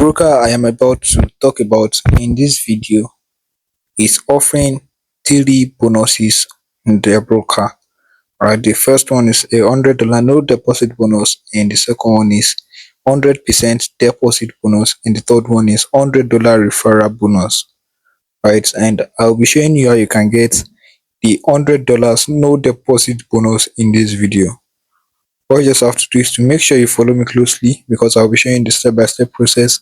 broker I am about to talk about in this video is offering three bonuses in their broker. Right, the first one is a $100 no deposit bonus, and the second one is 100% deposit bonus, and the third one is $100 referral bonus. Right, and I'll be showing you how you can get the $100 no deposit bonus in this video. All you just have to do is to make sure you follow me closely, because I'll be showing the step-by-step process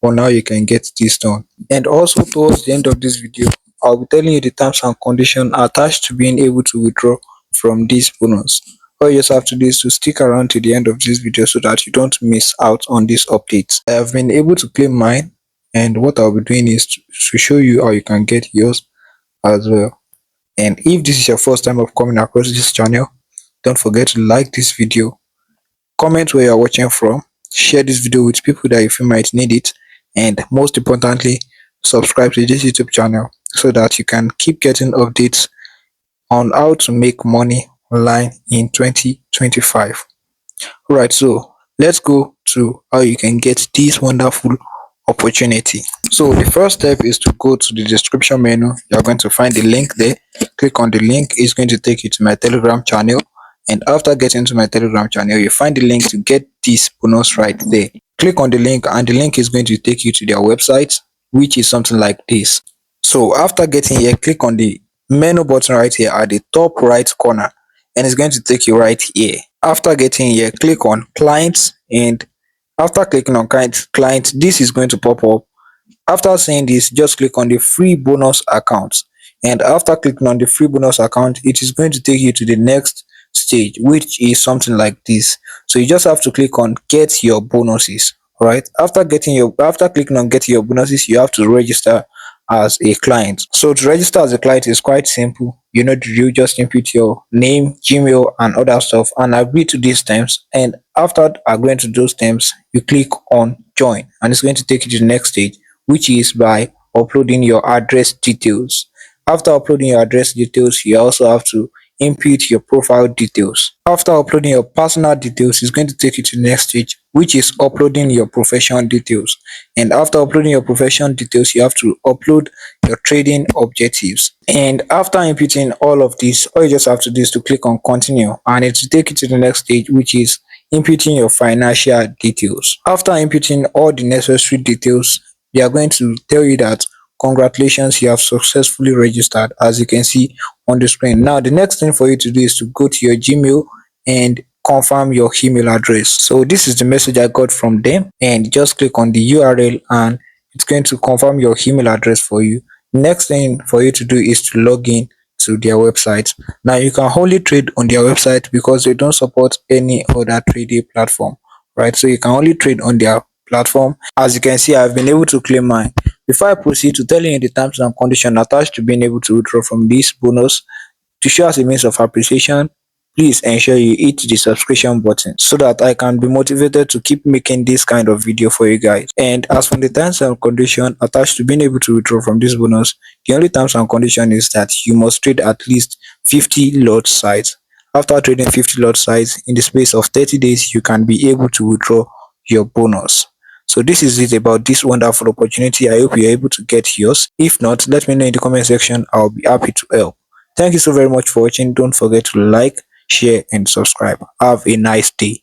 on how you can get this done. And also towards the end of this video, I'll be telling you the terms and conditions attached to being able to withdraw from this bonus. All you just have to do is to stick around to the end of this video so that you don't miss out on these updates. I have been able to claim mine, and what I'll be doing is to show you how you can get yours as well. And if this is your first time of coming across this channel, don't forget to like this video, comment where you're watching from, share this video with people that you feel might need it, and most importantly, subscribe to this YouTube channel so that you can keep getting updates on how to make money online in 2025. Alright, so let's go to how you can get this wonderful opportunity. So the first step is to go to the description menu. You're going to find the link there. Click on the link. It's going to take you to my Telegram channel, and after getting to my Telegram channel, you find the link to get this bonus right there. Click on the link, and the link is going to take you to their website, which is something like this. So after getting here, click on the menu button right here at the top right corner, and it's going to take you right here. After getting here, click on clients, and after clicking on client, this is going to pop up. After saying this, just click on the free bonus account, and after clicking on the free bonus account, it is going to take you to the next stage, which is something like this. So you just have to click on get your bonuses. Right, after clicking on get your bonuses, you have to register as a client. So to register as a client is quite simple. You just input your name, Gmail, and other stuff, and agree to these terms. And after agreeing to those terms, you click on join, and it's going to take you to the next stage, which is by uploading your address details. After uploading your address details, you also have to input your profile details. After uploading your personal details, it's going to take you to the next stage, which is uploading your profession details. And after uploading your profession details, you have to upload your trading objectives. And after inputting all of this, all you just have to do is to click on continue, and it will take you to the next stage, which is inputting your financial details. After inputting all the necessary details, they are going to tell you that congratulations, you have successfully registered, as you can see on the screen. Now the next thing for you to do is to go to your Gmail and confirm your email address. So this is the message I got from them, and just click on the URL and it's going to confirm your email address for you. Next thing for you to do is to log in to their website. Now you can only trade on their website because they don't support any other trading platform, right? So you can only trade on their platform. As you can see, I've been able to claim mine. Before I proceed to telling you the terms and conditions attached to being able to withdraw from this bonus, to show us a means of appreciation, please ensure you hit the subscription button so that I can be motivated to keep making this kind of video for you guys. And as for the terms and conditions attached to being able to withdraw from this bonus, the only terms and condition is that you must trade at least 50 lot size. After trading 50 lot size in the space of 30 days, you can be able to withdraw your bonus. So this is it about this wonderful opportunity. I hope you're able to get yours. If not, let me know in the comment section. I'll be happy to help. Thank you so very much for watching. Don't forget to like, share, and subscribe. Have a nice day.